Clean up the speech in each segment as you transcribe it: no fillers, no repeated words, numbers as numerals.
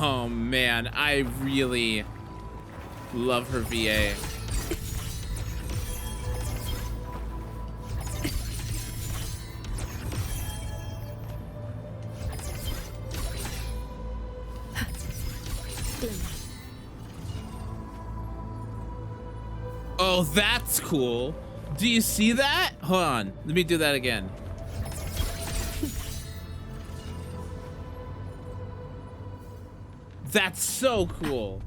Oh man, I really love her VA. Oh, that's cool. Do you see that? Hold on, let me do that again. That's so cool.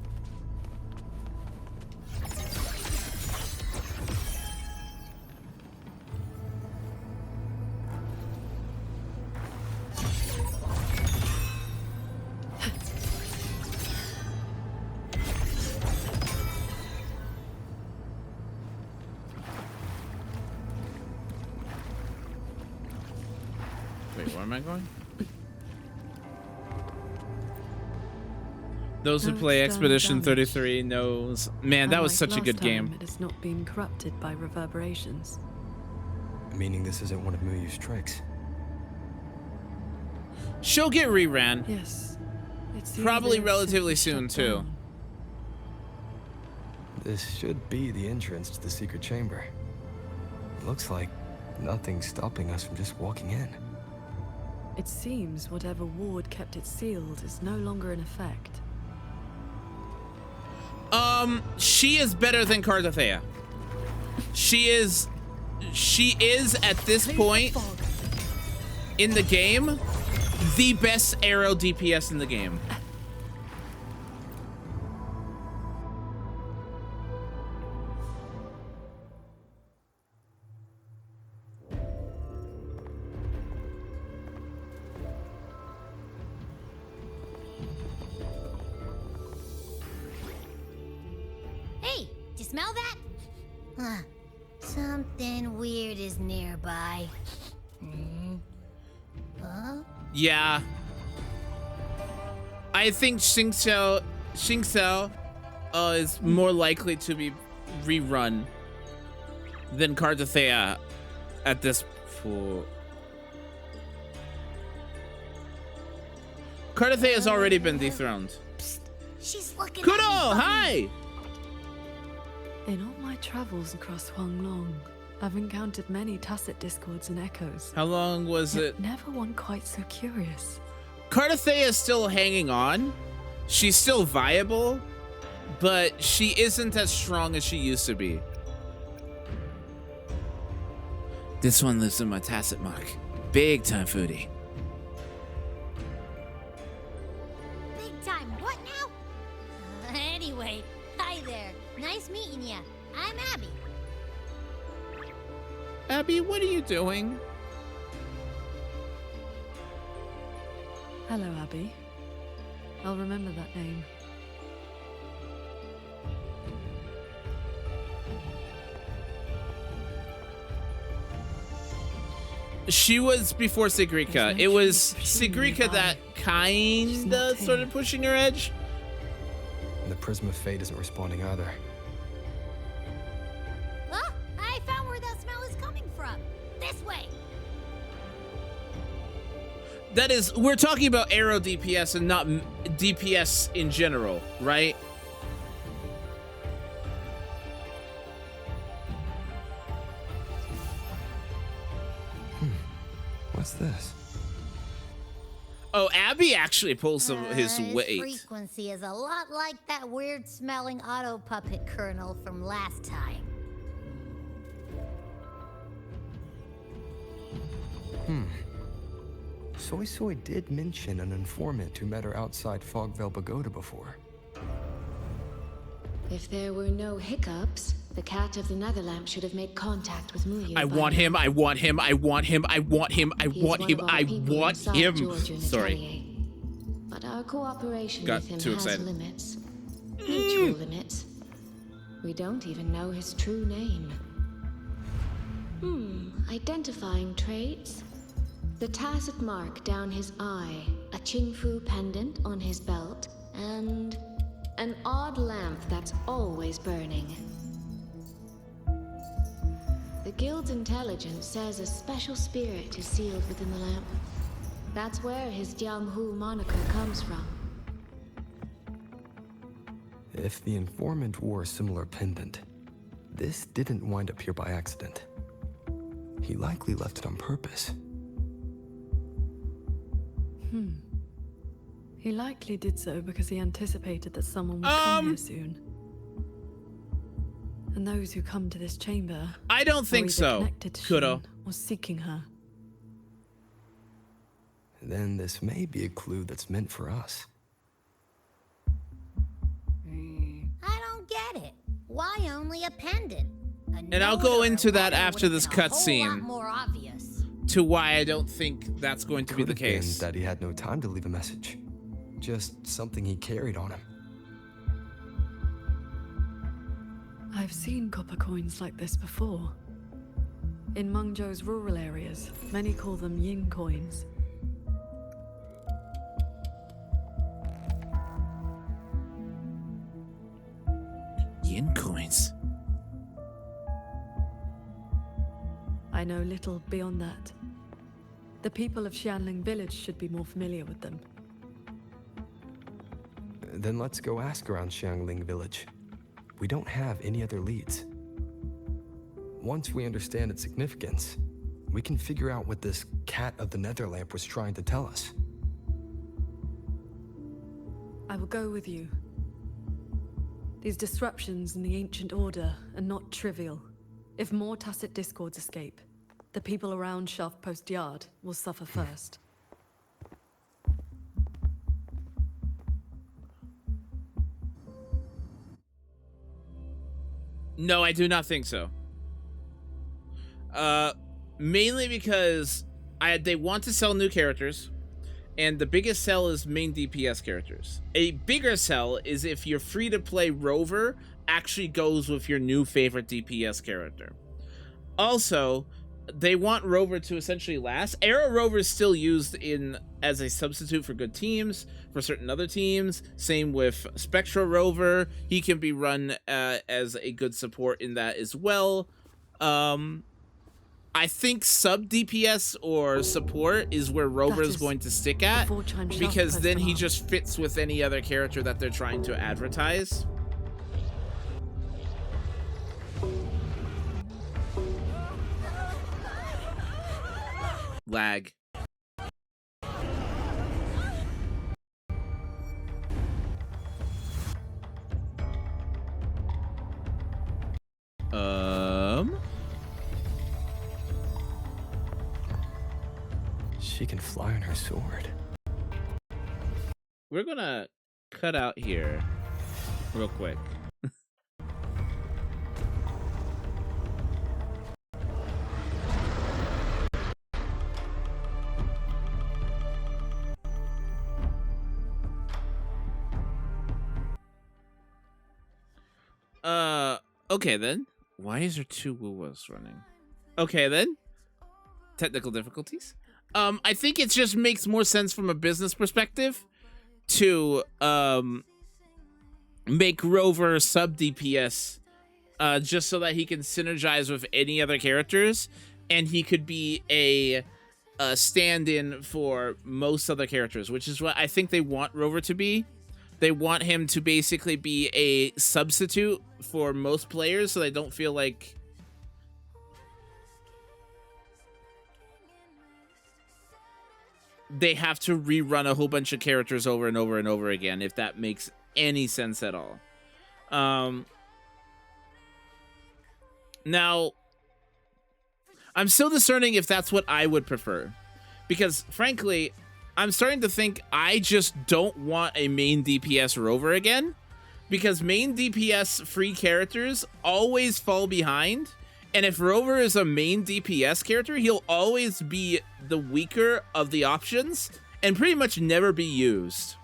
Wait, where am I going? Those who play Expedition 33 knows. Man, that was such a good game. It has not been corrupted by reverberations. Meaning this isn't one of Muyu's tricks. She'll get reran. Yes. Probably relatively soon too. This should be the entrance to the secret chamber. Looks like nothing's stopping us from just walking in. It seems whatever ward kept it sealed is no longer in effect. She is better than Cardathea. She is at this point in the game the best arrow DPS in the game. Smell that? Something weird is nearby. Huh? Yeah. I think Xingqiao is more likely to be rerun than Cardathea at this point. Cardathea has already been dethroned. Psst, she's looking Kudo, at me, hi! In all my travels across Huanglong, I've encountered many tacit discords and echoes. How long was it? Never one quite so curious. Cardathea is still hanging on. She's still viable, but she isn't as strong as she used to be. This one lives in my tacit mark. Big time foodie. Big time what now? Anyway, hi there. Nice meeting ya. I'm Abby. Abby, what are you doing? Hello, Abby. I'll remember that name. She was before Sigrika. It was Sigrika that kinda started pushing her edge. And the Prism of Fate isn't responding either. Oh, I found where that smell is coming from. This way. That is, we're talking about arrow DPS and not DPS in general, right? What's this? Oh, Abby actually pulls some of his weight. Frequency is a lot like that weird-smelling auto puppet kernel from last time. Soy Soy did mention an informant who met her outside Fogvale Pagoda before. If there were no hiccups, the Cat of the Netherlamp should have made contact with Muyu. I want him, I want him, I want him, I want him, I want him, I want him. Sorry. But our cooperation Got with him too has excited. limits. Mutual limits. We don't even know his true name. Identifying traits. The tacit mark down his eye, a Qingfu pendant on his belt, and an odd lamp that's always burning. The Guild's intelligence says a special spirit is sealed within the lamp. That's where his Jianghu moniker comes from. If the informant wore a similar pendant, this didn't wind up here by accident. He likely left it on purpose. He likely did so because he anticipated that someone would come here soon. And those who come to this chamber I don't think are either so, connected to Kudo. Shin or seeking her. Then this may be a clue that's meant for us. I don't get it. Why only a pendant? And I'll go into that after this cutscene. More obvious. To why I don't think that's going to be the Could have been case. that he had no time to leave a message. Just something he carried on him. I've seen copper coins like this before. In Mungzhou's rural areas, many call them yin coins. Yin coins. I know little beyond that. The people of Xianling village should be more familiar with them. Then let's go ask around Xiangling village. We don't have any other leads. Once we understand its significance, we can figure out what this cat of the Netherlamp was trying to tell us. I will go with you. These disruptions in the ancient order are not trivial. If more tacit discords escape, the people around Shaft Post Yard will suffer first. No, I do not think so. Mainly because they want to sell new characters, and the biggest sell is main DPS characters. A bigger sell is if your free-to-play Rover actually goes with your new favorite DPS character. Also, they want Rover to essentially last. Arrow Rover is still used as a substitute for good teams, for certain other teams. Same with Spectral Rover. He can be run as a good support in that as well. I think sub DPS or support is where Rover is going to stick at, because then he just fits with any other character that they're trying to advertise. Lag. She can fly on her sword. We're gonna cut out here real quick. Okay then. Why is there two Wuwas running? Okay then. Technical difficulties. I think it just makes more sense from a business perspective to make Rover sub DPS just so that he can synergize with any other characters, and he could be a stand-in for most other characters, which is what I think they want Rover to be. They want him to basically be a substitute for most players, so they don't feel like they have to rerun a whole bunch of characters over and over and over again, if that makes any sense at all. Now, I'm still discerning if that's what I would prefer, because frankly, I'm starting to think I just don't want a main DPS Rover again, because main DPS free characters always fall behind, and if Rover is a main DPS character, he'll always be the weaker of the options and pretty much never be used.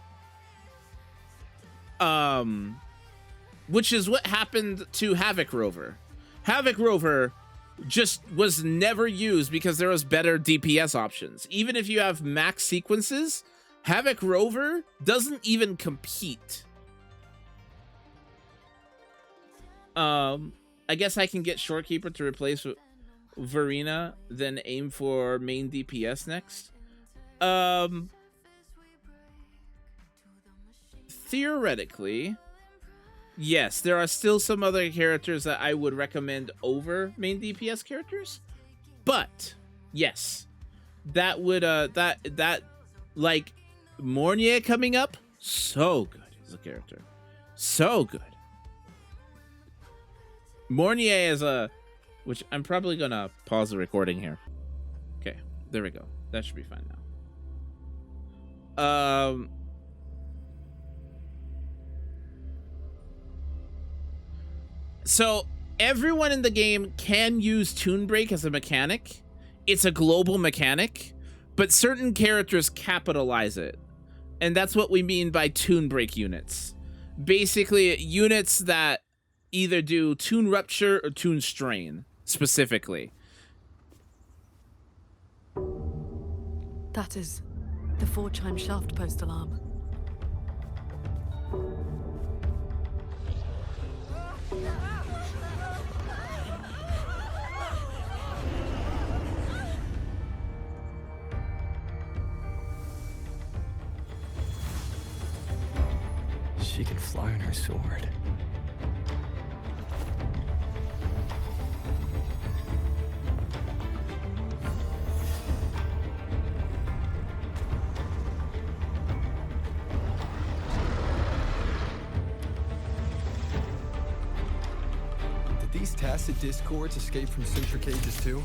Which is what happened to Havoc Rover. Havoc Rover just was never used because there was better DPS options. Even if you have max sequences, Havoc Rover doesn't even compete. I guess I can get Shorekeeper to replace Verena, then aim for main DPS next. Theoretically, yes, there are still some other characters that I would recommend over main DPS characters. But yes, that would that like Mornier coming up, so good as a character. So good. Mornier is which I'm probably gonna pause the recording here. Okay, there we go. That should be fine now. So everyone in the game can use Toon Break as a mechanic. It's a global mechanic, but certain characters capitalize it. And that's what we mean by Toon Break units. Basically, units that either do Toon Rupture or Toon Strain, specifically. That is the 4-chime shaft post alarm. She can fly on her sword. Did these tacit discords escape from suture cages too?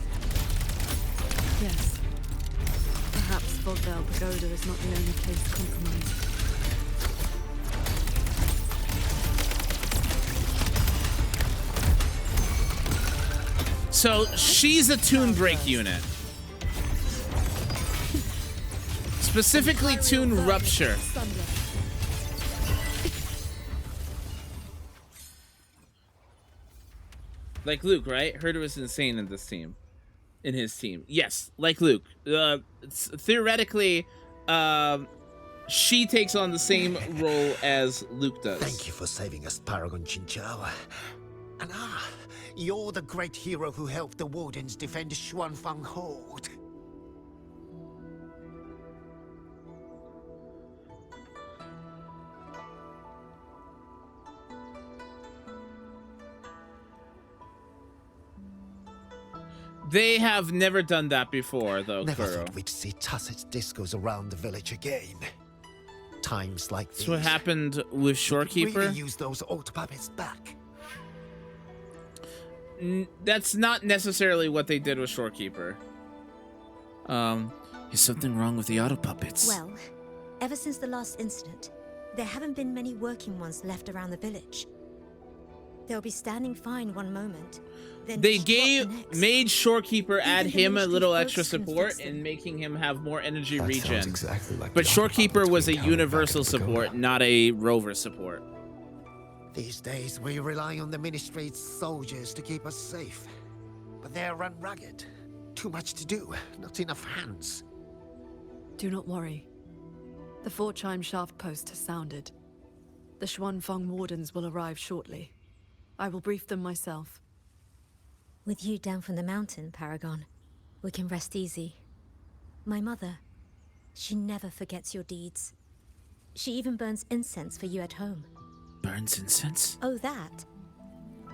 Yes. Perhaps Fogdale Pagoda is not the only place compromised. So she's a Toon Break unit. Specifically Toon Rupture. Like Luke, right? Herder was insane in this team. In his team. Yes, like Luke. Theoretically, she takes on the same role as Luke does. Thank you for saving us, Paragon Chinchou. And you're the great hero who helped the Wardens defend Xuanfang Hold. They have never done that before, though, Never Kuro. thought we'd see tacit discos around the village again. Times like these. That's what happened with Shorekeeper. Really use those old puppets back. That's not necessarily what they did with Shorekeeper. Is something wrong with the auto puppets? Well, ever since the last incident, there haven't been many working ones left around the village. They'll be standing fine one moment, then They just drop the next. made Shorekeeper add Even the him a ministry little folks extra can support fix them. and making him have more energy That regen. sounds exactly like But the auto Shorekeeper puppets was we a encountered back universal at the pagoda. support, not a rover support. These days, we rely on the Ministry's soldiers to keep us safe. But they're run ragged. Too much to do, not enough hands. Do not worry. The 4-chime shaft post has sounded. The Xuanfang Wardens will arrive shortly. I will brief them myself. With you down from the mountain, Paragon, we can rest easy. My mother, she never forgets your deeds. She even burns incense for you at home. Burns incense? Oh, that.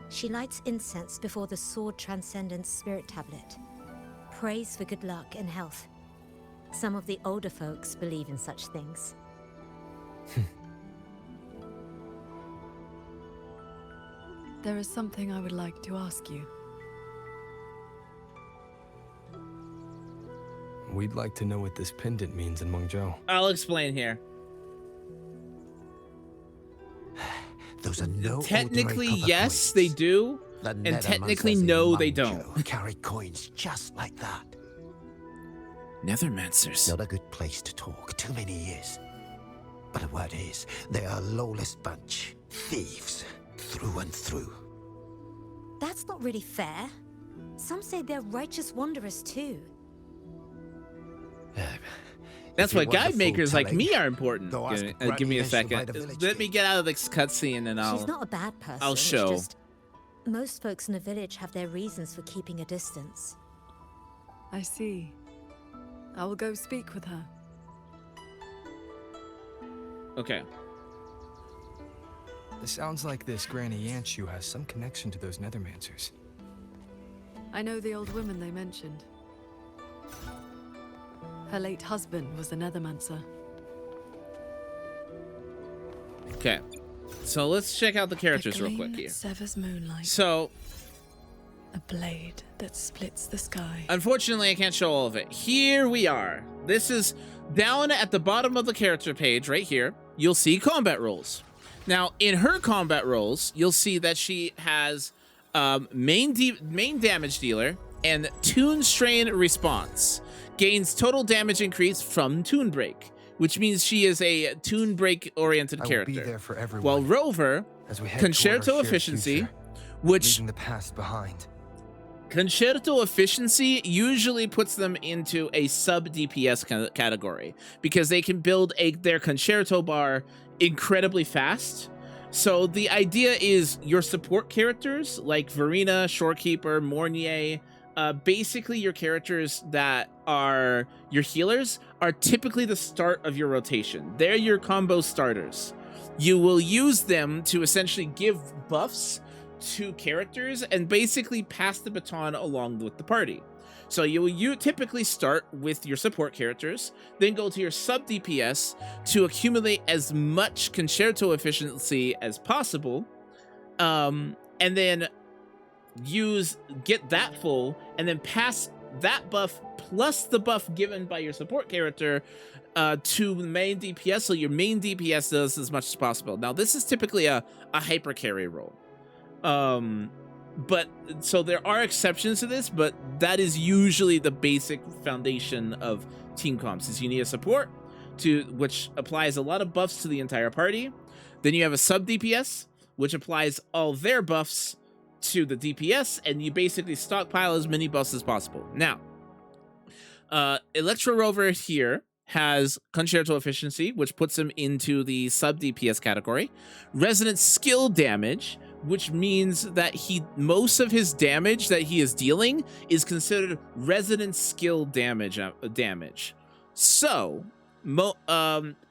She lights incense before the Sword Transcendence Spirit Tablet. Prays for good luck and health. Some of the older folks believe in such things. There is something I would like to ask you. We'd like to know what this pendant means in Mengzhou. I'll explain here. Those are no Technically, ordinary copper yes, coins. they do. The And Nethermancers technically, in no, they Mengzhou don't. Carry coins just like that. Nethermancers. Not a good place to talk. Too many years. But the word is, they are a lawless bunch. Thieves. Through and through. That's not really fair. Some say they're righteous wanderers too. That's If you why want the guide full makers like telling, me are important. go ask Give me a Granny Nation by second. the village Let me gate. get out of this cutscene and She's not a bad person. I'll it's show. just most folks in the village have their reasons for keeping a distance. I see. I will go speak with her. It sounds like this Granny Yanchu has some connection to those Nethermancers. I know the old woman they mentioned. Her late husband was a Nethermancer. Okay. So let's check out the characters real quick here. Severs moonlight. So, a blade that splits the sky. unfortunately, I can't show all of it. Here we are. This is down at the bottom of the character page right here. You'll see combat roles. Now, in her combat roles, you'll see that she has main damage dealer and Toon Strain Response. Gains total damage increase from Toon Break, which means she is a Toon Break oriented character. I will be there for everyone. While Rover, as we head Concerto toward our shared Efficiency, future, which leaving the past behind. Concerto Efficiency usually puts them into a sub-DPS category because they can build their Concerto bar incredibly fast. So the idea is your support characters like Verena, Shorekeeper, Mornier, basically your characters that are your healers are typically the start of your rotation. They're your combo starters. You will use them to essentially give buffs to characters and basically pass the baton along with the party. So you typically start with your support characters, then go to your sub DPS to accumulate as much Concerto Efficiency as possible, and then get that full, and then pass that buff plus the buff given by your support character to the main DPS, so your main DPS does as much as possible. Now, this is typically a hyper carry role. But so there are exceptions to this, but that is usually the basic foundation of team comps. Is you need a support which applies a lot of buffs to the entire party. Then you have a sub DPS, which applies all their buffs to the DPS, and you basically stockpile as many buffs as possible. Now, Electro Rover here has Concerto Efficiency, which puts him into the sub DPS category. Resonant Skill Damage, which means that most of his damage that he is dealing is considered resonant skill damage. So,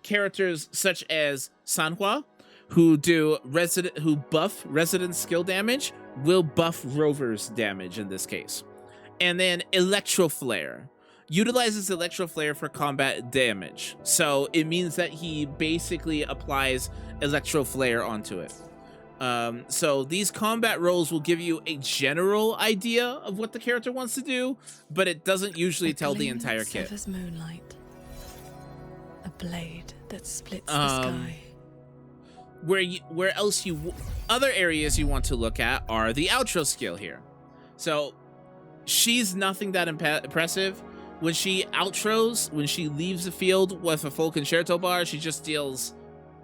characters such as Sanhua, who buff resonant skill damage, will buff Rover's damage in this case. And then Electro Flare utilizes Electro Flare for combat damage. So it means that he basically applies Electro Flare onto it. So these combat roles will give you a general idea of what the character wants to do, but it doesn't usually tell the entire kit. Severs moonlight, a blade that splits the sky. Other areas you want to look at are the outro skill here. So she's nothing that impressive. When she outros, when she leaves the field with a full Concerto bar, she just deals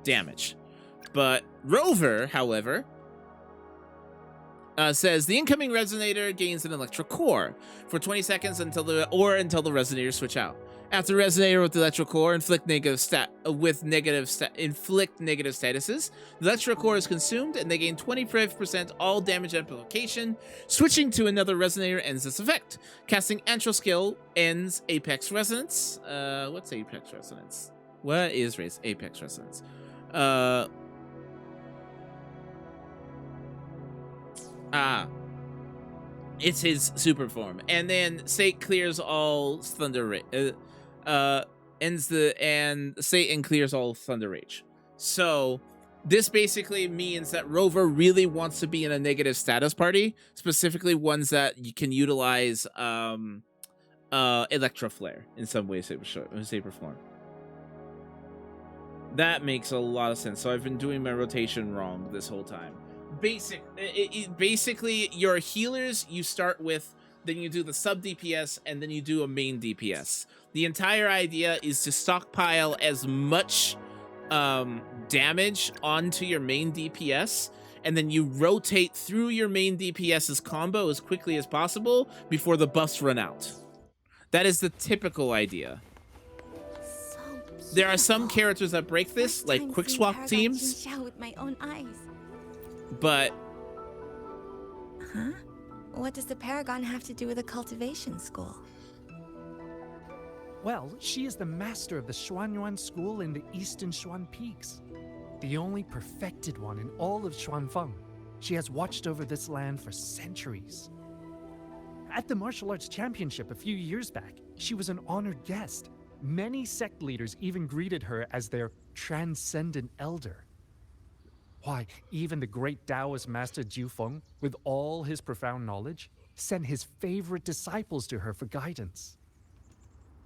damage. But Rover, however, says the incoming resonator gains an electro core for 20 seconds until the resonators switch out. After resonator with the electro core inflict negative statuses, the electro core is consumed and they gain 25% all damage amplification. Switching to another resonator ends this effect. Casting Antro skill ends Apex Resonance. What's Apex Resonance? What is Apex Resonance? It's his super form, and then Sate clears all Thunder Rage. Satan clears all Thunder Rage. So this basically means that Rover really wants to be in a negative status party, specifically ones that you can utilize Electro Flare in some way, shape, or form. That makes a lot of sense. So I've been doing my rotation wrong this whole time. Basically, your healers you start with, then you do the sub DPS, and then you do a main DPS. The entire idea is to stockpile as much damage onto your main DPS, and then you rotate through your main DPS's combo as quickly as possible before the buffs run out. That is the typical idea. There are some characters that break this, like quick swap teams. With my own eyes. But What does the Paragon have to do with a cultivation school? Well, she is the master of the Xuanyuan school in the Eastern Xuan Peaks. The only perfected one in all of Xuanfeng. She has watched over this land for centuries. At the martial arts championship a few years back, she was an honored guest. Many sect leaders even greeted her as their transcendent elder. Why, even the great Taoist master Jiufeng, with all his profound knowledge, sent his favorite disciples to her for guidance.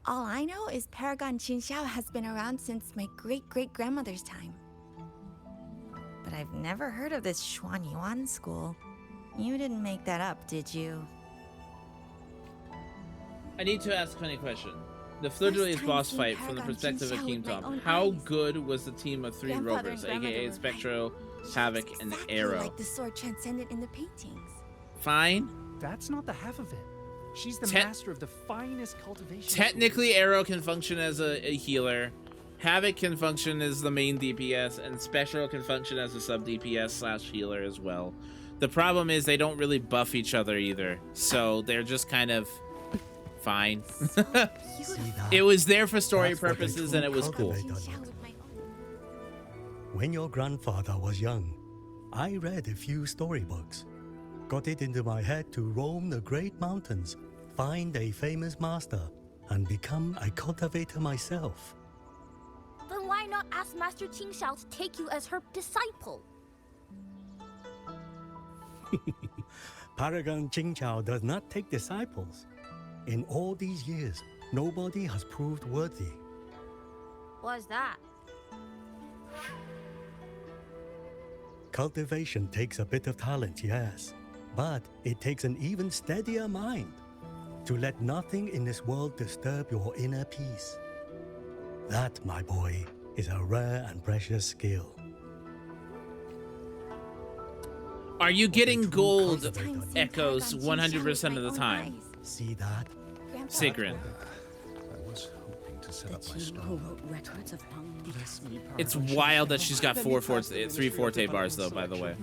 All I know is Paragon Qinxiao has been around since my great-great-grandmother's time. But I've never heard of this Xuanyuan school. You didn't make that up, did you? I need to ask a funny question. The Fleur-de-Lis boss fight from the perspective of King Tom. How good was the team of three rovers, aka Spectro, Havoc, and Arrow? Like the sword transcendent in the paintings. Fine. That's not the half of it. She's the master of the finest cultivation. Technically, Arrow can function as a healer. Havoc can function as the main DPS, and Spectro can function as a sub DPS / healer as well. The problem is they don't really buff each other either, so they're just kind of fine. It was there for story purposes, and it was cool. When your grandfather was young, I read a few storybooks. Got it into my head to roam the great mountains, find a famous master, and become a cultivator myself. Then why not ask Master Qingxiao to take you as her disciple? Paragon Qingqiao does not take disciples. In all these years, nobody has proved worthy. What's that? Cultivation takes a bit of talent, yes, but it takes an even steadier mind to let nothing in this world disturb your inner peace. That, my boy, is a rare and precious skill. Are you getting gold echoes 100% of the time? See that? Sigrun. I was hoping to set up my store. It's wild that she's got 3 forte bars though, by the way.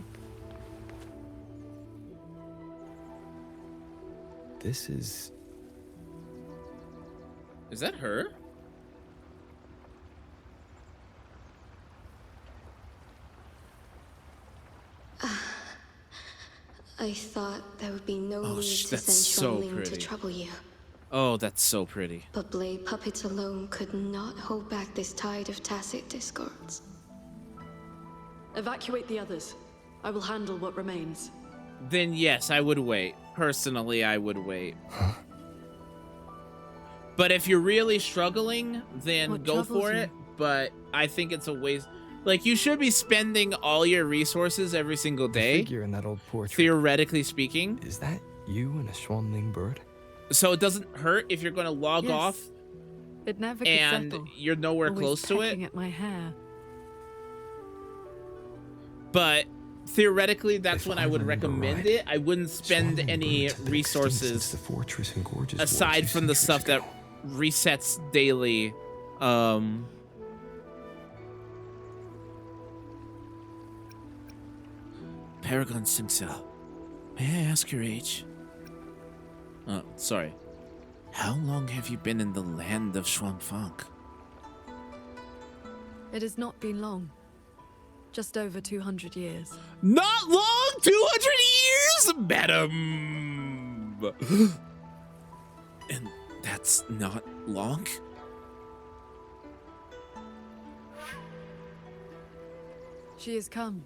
This is... Is that her? I thought there would be no need to that's send so Xuanling to pretty. trouble you. Oh, that's so pretty. But blade puppets alone could not hold back this tide of tacit discords. Evacuate the others. I will handle what remains. Then yes, I would wait. Personally, I would wait. But if you're really struggling, then What go troubles for you? it. But I think it's a waste. Like, you should be spending all your resources every single The day, figure in that old portrait. theoretically speaking. Is that you and a Xuanling bird? So it doesn't hurt if you're going to log Yes. off It never could and settle. you're nowhere Always close to it. pecking at my hair. But theoretically, that's If when I I would remember recommend right, it. I wouldn't spend Xuanling any birds have been extinct since resources the fortress and gorges aside wars from the centuries stuff that ago. resets daily. Paragon Simcel, may I ask your age? Oh, sorry. How long have you been in the land of Xuanfang? It has not been long. Just over 200 years. Not long! 200 years, madam! And that's not long? She has come.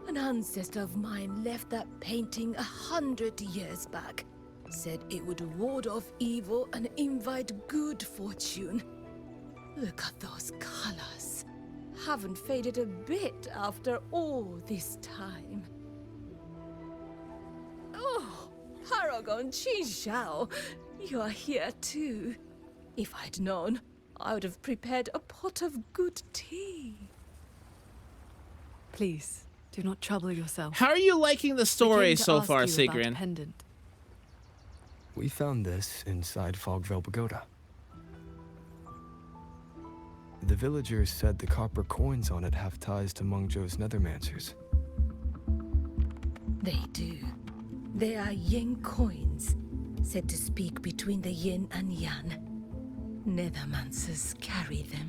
An ancestor of mine left that painting 100 years back. Said it would ward off evil and invite good fortune. Look at those colors. Haven't faded a bit after all this time. Oh, Paragon Qinxiao, you are here too. If I'd known, I would have prepared a pot of good tea. Please, do not trouble yourself. How are you liking the I story came to so ask far, you about a Sigrun? pendant. We found this inside Fogvale Pagoda. The villagers said the copper coins on it have ties to Mengzhou's nethermancers. They do. They are yin coins, said to speak between the yin and yang. Nethermancers carry them.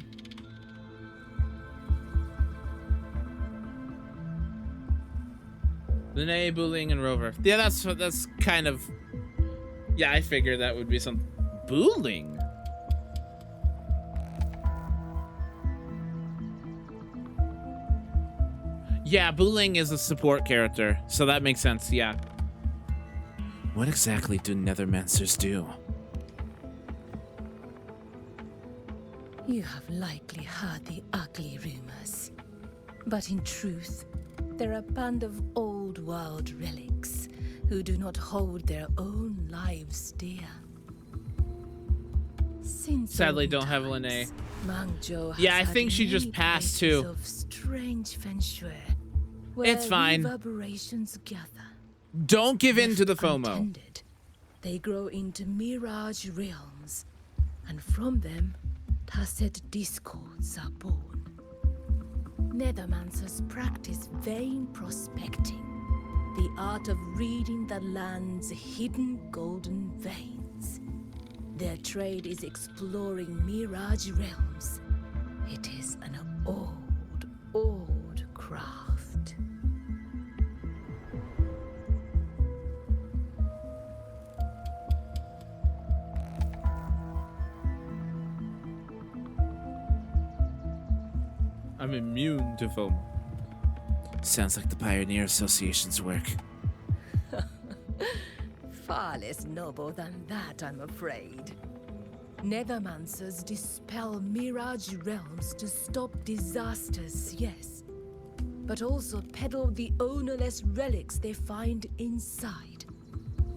Lene, Booling, and Rover. Yeah, that's kind of... Yeah, I figured that would be some... Booling? Yeah, Booling is a support character, so that makes sense, yeah. What exactly do Nethermancers do? You have likely heard the ugly rumors. But in truth, they're a band of old world relics who do not hold their own lives dear. Since Sadly, don't have Lene. Mengzhou Yeah, I has think had she just many passed places too. Of strange feng shui, It's fine. Reverberations gather. Don't give in to the FOMO. Untended, they grow into mirage realms, and from them, tacit discords are born. Nethermancers practice vain prospecting, the art of reading the land's hidden golden veins. Their trade is exploring mirage realms. It is an old craft. I'm immune to FOMO. Sounds like the Pioneer Association's work. Far less noble than that, I'm afraid. Nethermancers dispel mirage realms to stop disasters, yes. But also peddle the ownerless relics they find inside.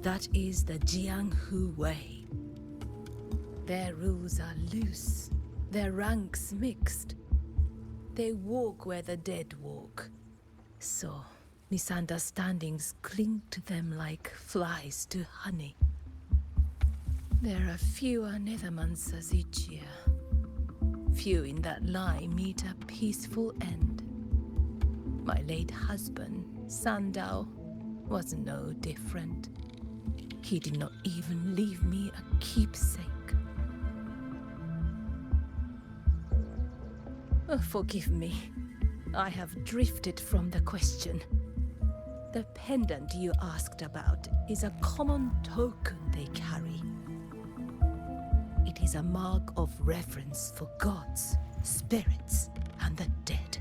That is the Jianghu way. Their rules are loose, their ranks mixed. They walk where the dead walk. So, misunderstandings cling to them like flies to honey. There are fewer Nethermancers each year. Few in that line meet a peaceful end. My late husband, Sandao, was no different. He did not even leave me a keepsake. Oh, forgive me. I have drifted from the question. The pendant you asked about is a common token they carry. It is a mark of reverence for gods, spirits, and the dead.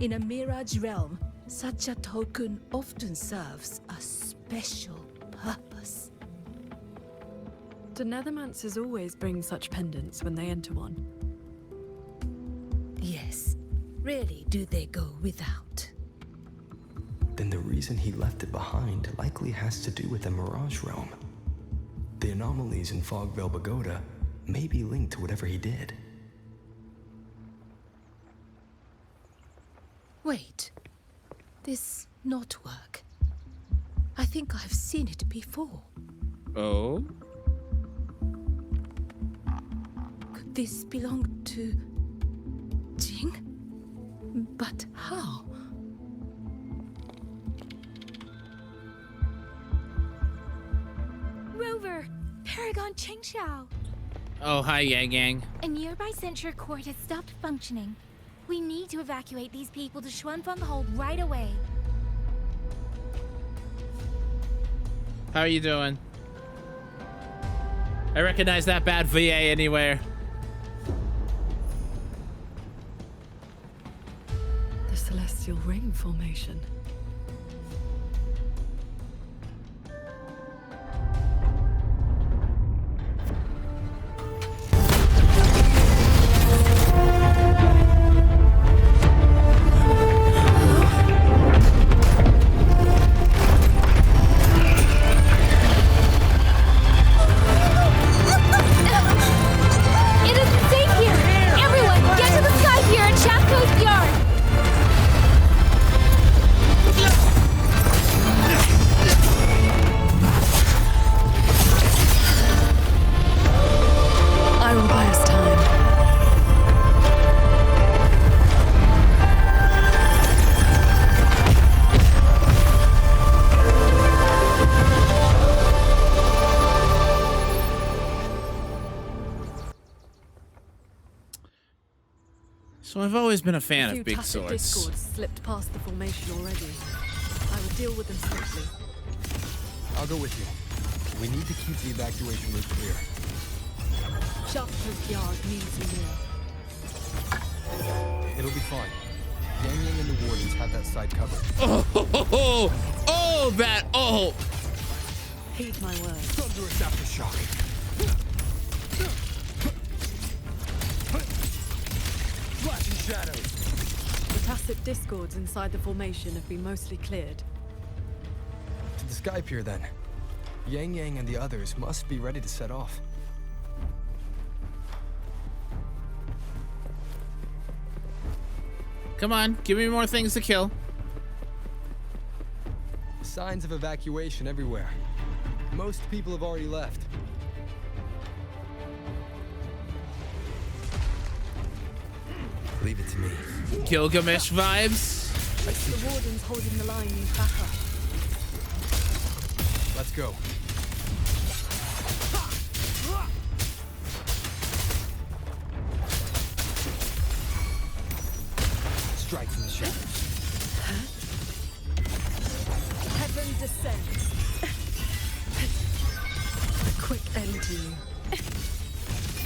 In a mirage realm, such a token often serves a special purpose. Do Nethermancers always bring such pendants when they enter one? Yes. Rarely do they go without. Then the reason he left it behind likely has to do with the Mirage Realm. The anomalies in Fogvale Pagoda may be linked to whatever he did. Wait. This knotwork. I think I've seen it before. Oh? Could this belong to... Jing? But how? Rover! Paragon Qingxiao! Oh, hi, Yang Yang. A nearby censure court has stopped functioning. We need to evacuate these people to Xuanfeng Hold right away. How are you doing? I recognize that bad VA anywhere. The Celestial Ring formation. So I've always been a fan A few of big tacit swords. discords slipped past the formation already. I will deal with them swiftly. I'll go with you. We need to keep the evacuation route clear. Shaft Post Yard needs you near. It'll be fine. Yang Yang and the wardens have that side covered. Oh! Heed my words. Thunderous aftershock. Flashing shadows. The tacit discords inside the formation have been mostly cleared. To the sky pier then. Yang Yang and the others must be ready to set off. Come on, give me more things to kill. Signs of evacuation everywhere. Most people have already left. Leave it to me. Gilgamesh vibes. The wardens holding the line need backup. Let's go. Strike from the shadows. Heaven descends. A quick end to you.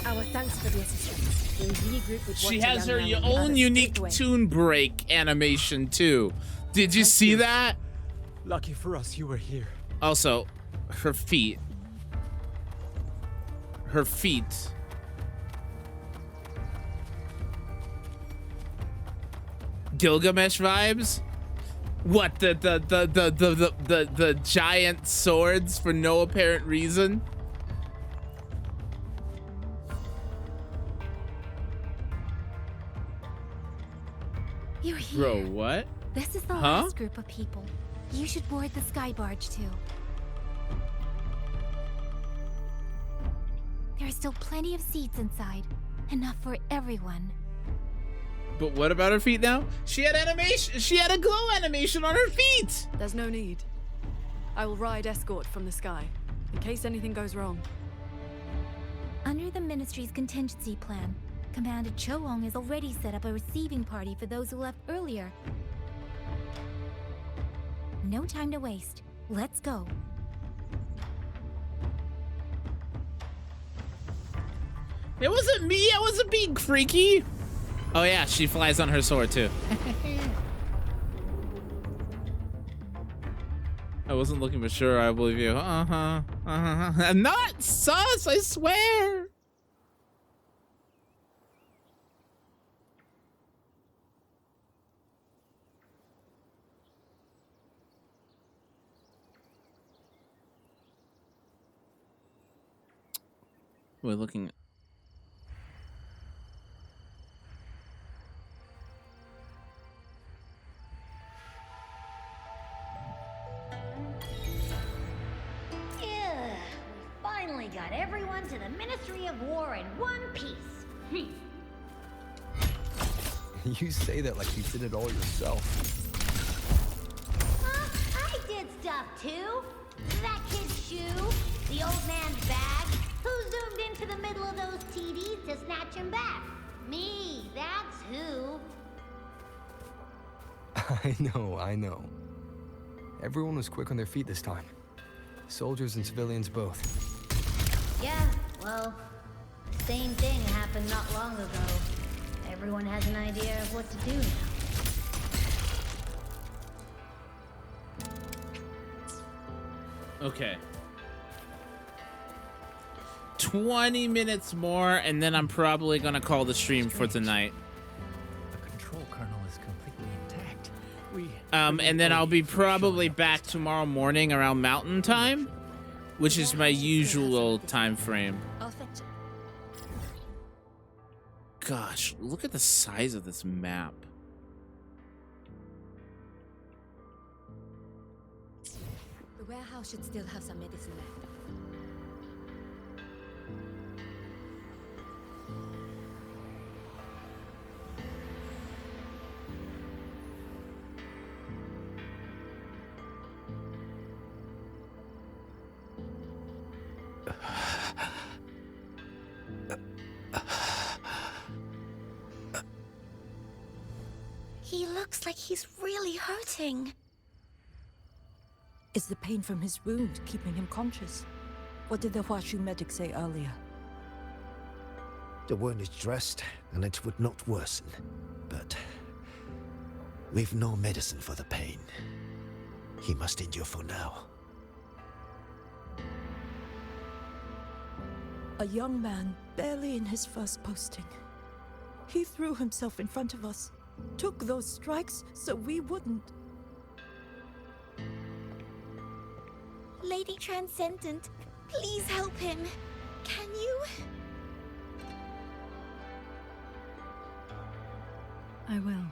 Our thanks for the assistance. We'll regroup with She what has her young man and the own others unique take away. tune break animation too. Did you see that? Lucky for us, you were here. Also, her feet. Her feet. Gilgamesh vibes? What, the giant swords for no apparent reason? You're here. Bro, what? This is the Huh? last group of people. You should board the sky barge too. There are still plenty of seats inside. Enough for everyone. But what about her feet now? She had animation. She had a glow animation on her feet. There's no need. I will ride escort from the sky, in case anything goes wrong. Under the Ministry's contingency plan, Commander Choong has already set up a receiving party for those who left earlier. No time to waste. Let's go. It wasn't me. I wasn't being freaky. Oh yeah, she flies on her sword too. I wasn't looking for sure. I believe you. I'm not sus. I swear. We're looking. Yeah, we finally got everyone to the Ministry of War in one piece. You say that like you did it all yourself. I did stuff too. That kid's shoe, the old man's bag. Who zoomed into the middle of those TDs to snatch him back? Me, that's who. I know. Everyone was quick on their feet this time. Soldiers and civilians both. Yeah, well, the same thing happened not long ago. Everyone has an idea of what to do now. Okay. 20 minutes more, and then I'm probably gonna call the stream for tonight. The control kernel is completely intact. And then I'll be probably back tomorrow morning around Mountain Time, which is my usual time frame. I'll fetch it. Gosh, look at the size of this map. The warehouse should still have some medicine left. He looks like he's really hurting. Is the pain from his wound keeping him conscious? What did the Huashu medic say earlier? The wound is dressed, and it would not worsen. But we've no medicine for the pain. He must endure for now. A young man, barely in his first posting. He threw himself in front of us, took those strikes so we wouldn't. Lady Transcendent, please help him. Can you? I will.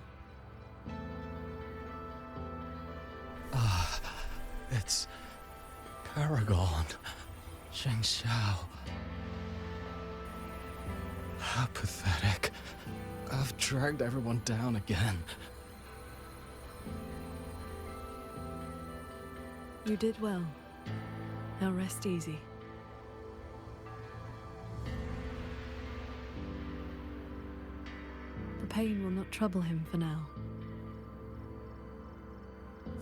It's Paragon. Sheng Xiao. How pathetic. I've dragged everyone down again. You did well. Now rest easy. The pain will not trouble him for now.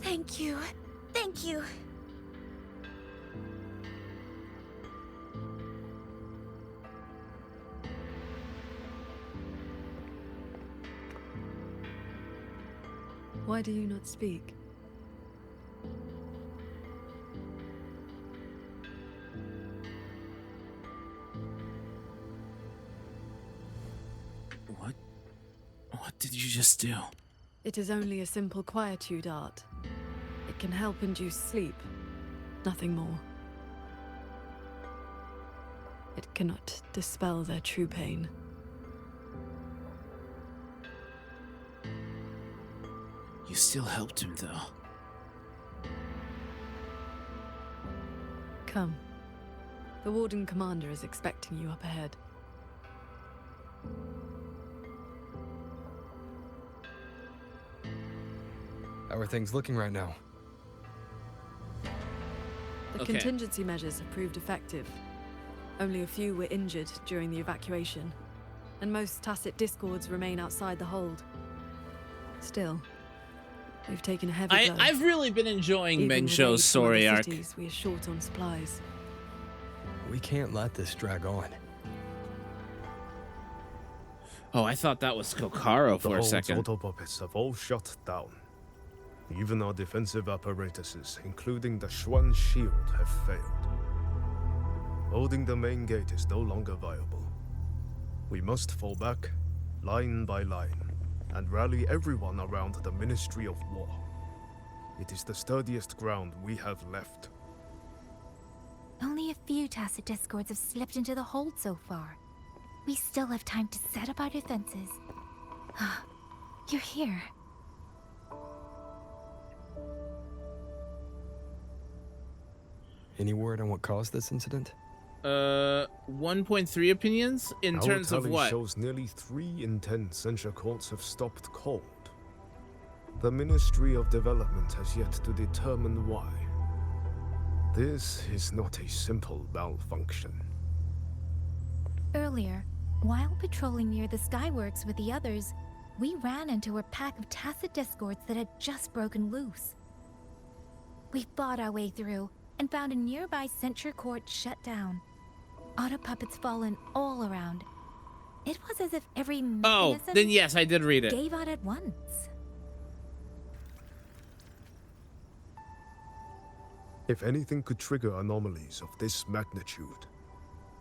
Thank you. Thank you. Why do you not speak? What did you just do? It is only a simple quietude art. It can help induce sleep, nothing more. It cannot dispel their true pain. You still helped him, though. Come. The Warden Commander is expecting you up ahead. How are things looking right now? The contingency measures have proved effective. Only a few were injured during the evacuation, and most tacit discords remain outside the hold. Still, we've taken a heavy blow. I've really been enjoying Even Meng with Shou's aid from other story arc. cities, we are short on supplies. We can't let this drag on. Oh, I thought that was Kokaro for a second. The auto-puppets have all shut down. Even our defensive apparatuses, including the Xuan shield, have failed. Holding the main gate is no longer viable. We must fall back, line by line, and rally everyone around the Ministry of War. It is the sturdiest ground we have left. Only a few tacit discords have slipped into the hold so far. We still have time to set up our defenses. You're here. Any word on what caused this incident? 1.3 opinions in terms of what? Our tally shows nearly 3 in 10 censure courts have stopped cold. The Ministry of Development has yet to determine why. This is not a simple malfunction. Earlier, while patrolling near the Skyworks with the others, we ran into a pack of tacit discords that had just broken loose. We fought our way through and found a nearby censure court shut down. Auto puppets fallen all around. It was as if every mechanism then yes, I did read it. Gave out at once. If anything could trigger anomalies of this magnitude,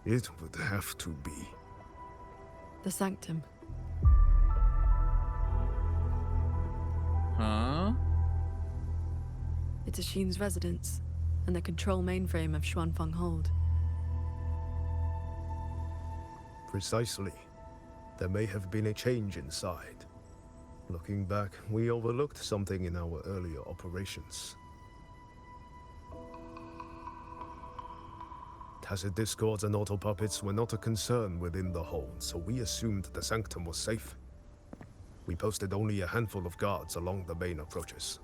it would have to be The Sanctum. Huh? It's Ashin's residence, and the control mainframe of Xuanfeng Hold. Precisely. There may have been a change inside. Looking back, we overlooked something in our earlier operations. Tacit discords and auto puppets were not a concern within the hold, so we assumed the Sanctum was safe. We posted only a handful of guards along the main approaches.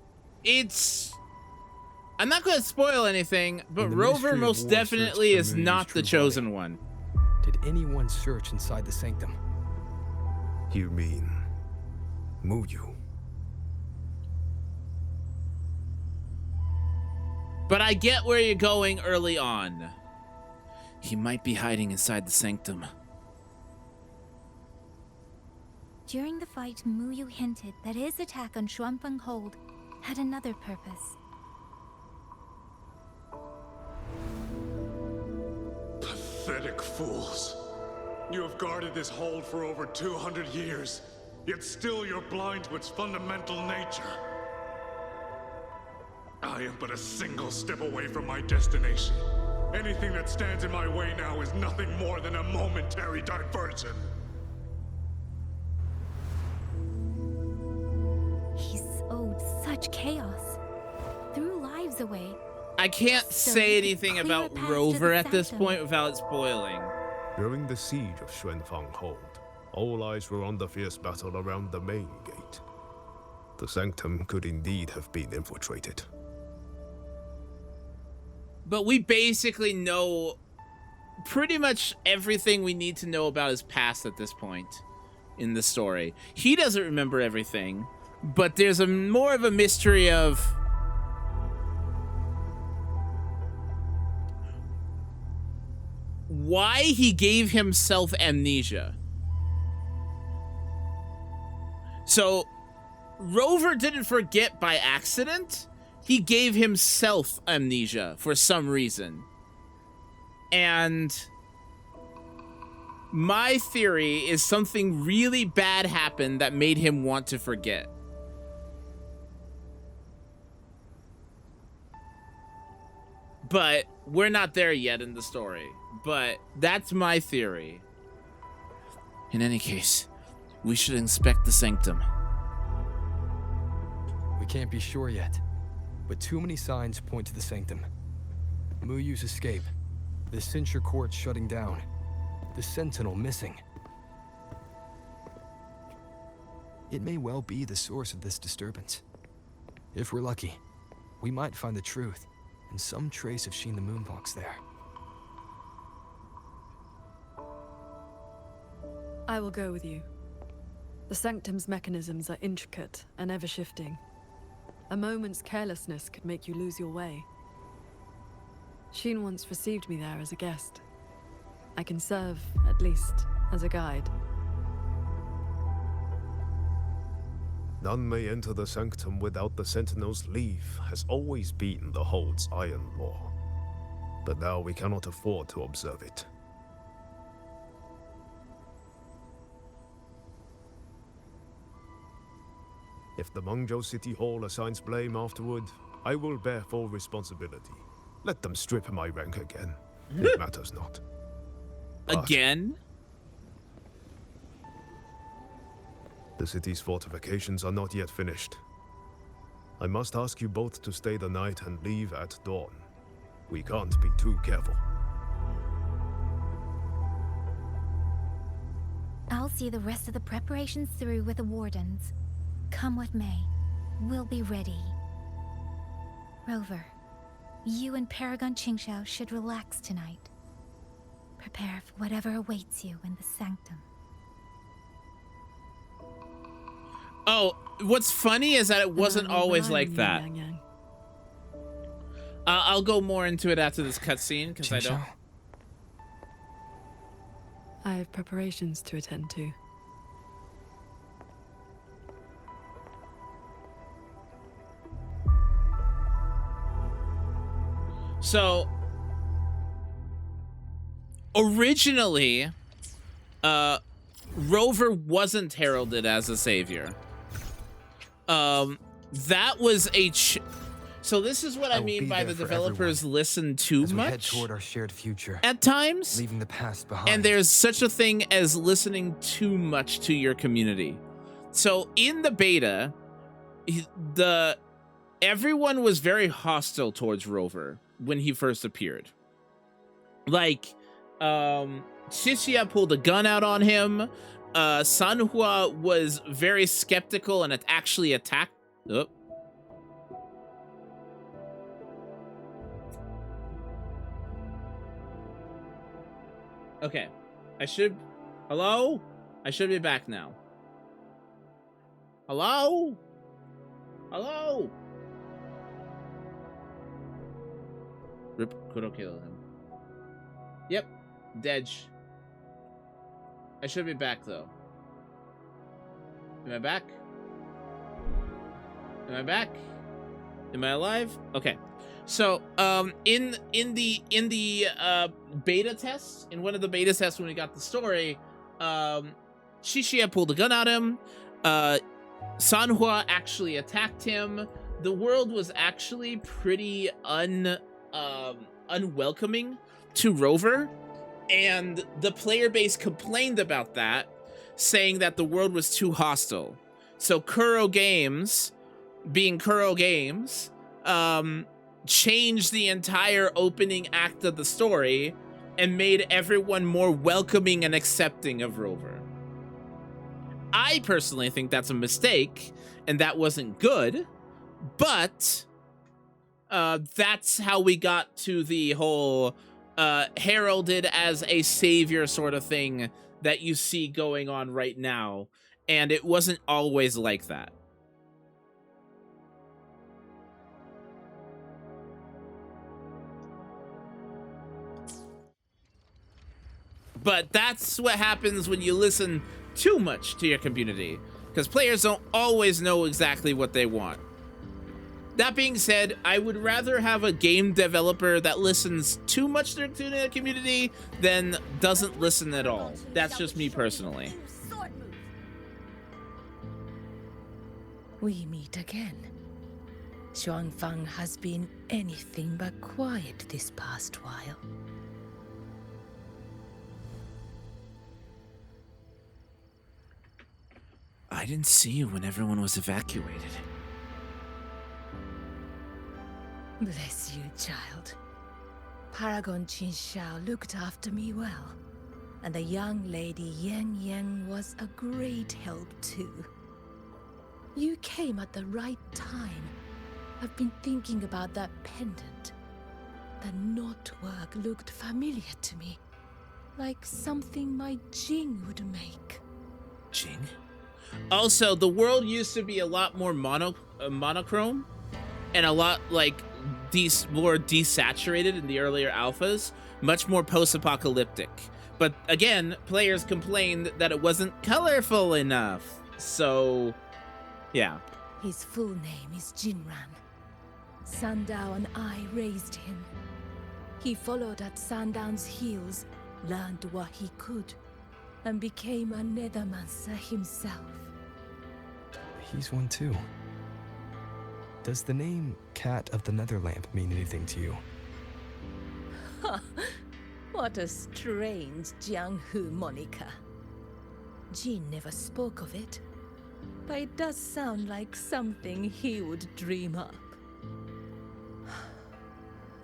I'm not going to spoil anything, but Rover most definitely is not the chosen one. Did anyone search inside the Sanctum? You mean Muyu? But I get where you're going early on. He might be hiding inside the sanctum. During the fight, Muyu hinted that his attack on Xuanfeng Hold had another purpose. Pathetic fools. You have guarded this hold for over 200 years, yet still you're blind to its fundamental nature. I am but a single step away from my destination. Anything that stands in my way now is nothing more than a momentary diversion. He sowed such chaos, threw lives away. I can't So say he could anything clear about a path to Rover the at this sanctum. point without spoiling. During the siege of Xuanfang Hold, all eyes were on the fierce battle around the main gate. The sanctum could indeed have been infiltrated. But we basically know pretty much everything we need to know about his past at this point in the story. He doesn't remember everything, but there's more of a mystery of why he gave himself amnesia. So, Rover didn't forget by accident. He gave himself amnesia for some reason. And my theory is something really bad happened that made him want to forget. But we're not there yet in the story. But that's my theory. In any case, we should inspect the sanctum. We can't be sure yet, but too many signs point to the sanctum. Muyu's escape, the censure court shutting down, the sentinel missing. It may well be the source of this disturbance. If we're lucky, we might find the truth and some trace of Sheen the Moonfox there. I will go with you. The sanctum's mechanisms are intricate and ever-shifting. A moment's carelessness could make you lose your way. Sheen once received me there as a guest. I can serve, at least, as a guide. None may enter the sanctum without the Sentinel's leave has always been the Hold's iron law. But now we cannot afford to observe it. If the Mengzhou City Hall assigns blame afterward, I will bear full responsibility. Let them strip my rank again. It matters not. But Again? the city's fortifications are not yet finished. I must ask you both to stay the night and leave at dawn. We can't be too careful. I'll see the rest of the preparations through with the wardens. Come what may, we'll be ready. Rover, you and Paragon Qingxiao should relax tonight. Prepare for whatever awaits you in the sanctum. Oh, what's funny is that it wasn't always like that. I'll go more into it after this cutscene, because I don't... I have preparations to attend to. So, originally, Rover wasn't heralded as a savior. That was a... So this is what I mean by the developers listen too as we head much toward our shared future, at times, leaving the past behind. and there's such a thing as listening too much to your community. So in the beta, everyone was very hostile towards Rover when he first appeared. Like, Xixia pulled a gun out on him. Sanhua was very skeptical and actually attacked. Oh. Okay, hello? I should be back now. Hello? Hello? Rip Kuro killed him. Yep. Dej. I should be back though. Am I back? Am I back? Am I alive? Okay. So, in the beta test, in one of the beta tests when we got the story, Shishia pulled a gun at him. Sanhua actually attacked him. The world was actually pretty unwelcoming to Rover, and the player base complained about that, saying that the world was too hostile. So Kuro Games, being Kuro Games, changed the entire opening act of the story and made everyone more welcoming and accepting of Rover. I personally think that's a mistake, and that wasn't good, but that's how we got to the whole heralded as a savior sort of thing that you see going on right now, and it wasn't always like that. But that's what happens when you listen too much to your community, because players don't always know exactly what they want. That being said, I would rather have a game developer that listens too much to their community than doesn't listen at all. That's just me personally. We meet again. Xuanfang has been anything but quiet this past while. I didn't see you when everyone was evacuated. Bless you, child. Paragon Qin Xiao looked after me well, and the young lady Yang Yang was a great help too. You came at the right time. I've been thinking about that pendant. The knotwork looked familiar to me, like something my Jing would make. Jing? Also, the world used to be a lot more monochrome and a lot like more desaturated in the earlier alphas, much more post-apocalyptic. But again, players complained that it wasn't colorful enough. So, yeah. His full name is Jinran. Sandao and I raised him. He followed at Sandown's heels, learned what he could, and became a Nethermancer himself. He's one too. Does the name Cat of the Netherlamp mean anything to you? Ha! What a strange Jianghu moniker. Jin never spoke of it, but it does sound like something he would dream up.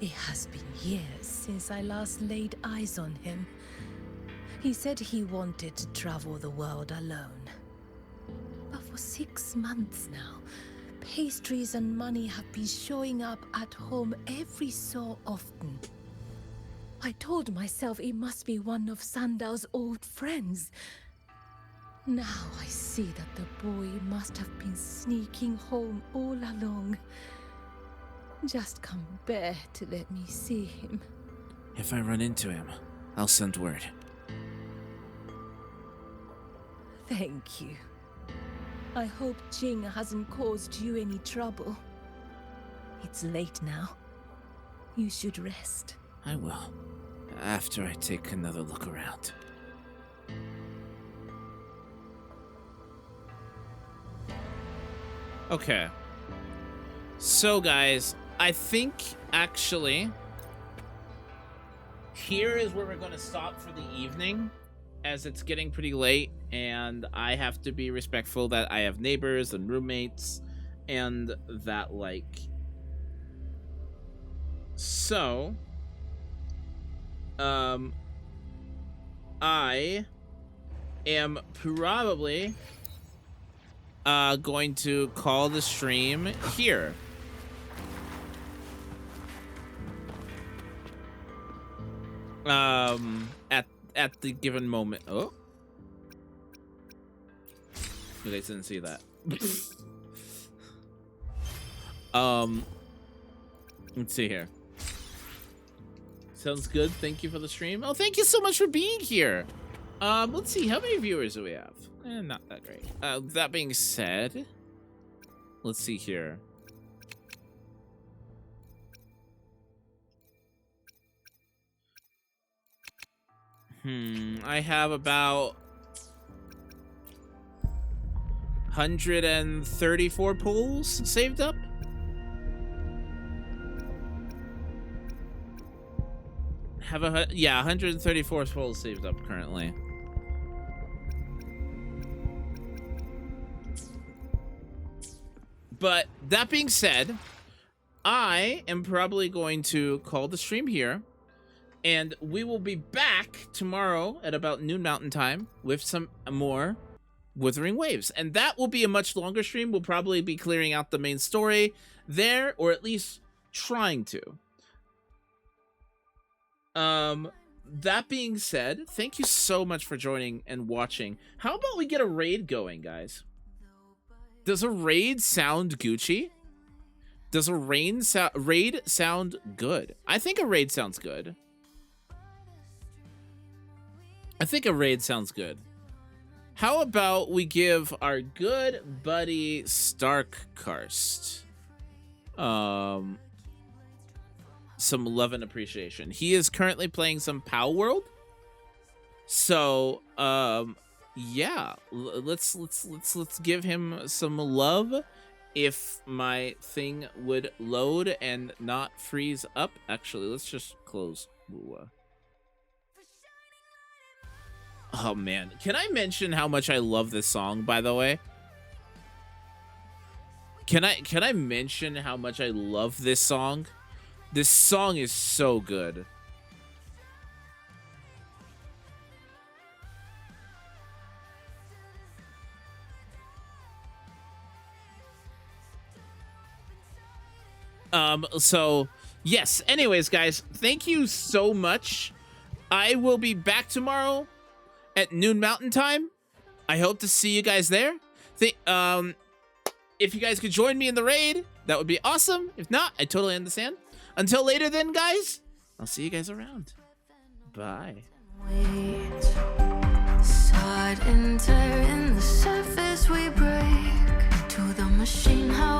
It has been years since I last laid eyes on him. He said he wanted to travel the world alone. But for 6 months now, pastries and money have been showing up at home every so often. I told myself it must be one of Sandao's old friends. Now I see that the boy must have been sneaking home all along. Just can't bear to let me see him. If I run into him, I'll send word. Thank you. I hope Jing hasn't caused you any trouble. It's late now. You should rest. I will, after I take another look around. Okay. So, guys, I think, actually, here is where we're going to stop for the evening, as it's getting pretty late, and I have to be respectful that I have neighbors and roommates, and that, like. So, I am probably going to call the stream here. At the given moment. Oh, you guys didn't see that. Let's see here. Sounds good. Thank you for the stream. Oh, thank you so much for being here. Let's see. How many viewers do we have? Not that great. That being said, let's see here. I have about 134 pools saved up. Yeah, 134 pools saved up currently. But that being said, I am probably going to call the stream here. And we will be back tomorrow at about noon Mountain Time with some more Wuthering Waves. And that will be a much longer stream. We'll probably be clearing out the main story there, or at least trying to. That being said, thank you so much for joining and watching. How about we get a raid going, guys? Does a raid sound Gucci? Does a raid sound good? I think a raid sounds good. I think a raid sounds good. How about we give our good buddy Starkkarst some love and appreciation. He is currently playing some POW World. So yeah, let's give him some love. If my thing would load and not freeze up. Actually, let's just close. Ooh. Oh man, can I mention how much I love this song, by the way? Can I mention how much I love this song? This song is so good. So yes, anyways, guys, thank you so much. I will be back tomorrow at noon Mountain Time. I hope to see you guys there. If you guys could join me in the raid, that would be awesome. If not, I totally understand. Until later then, guys, I'll see you guys around. Bye. Sudden tear in the surface we break to the machine. How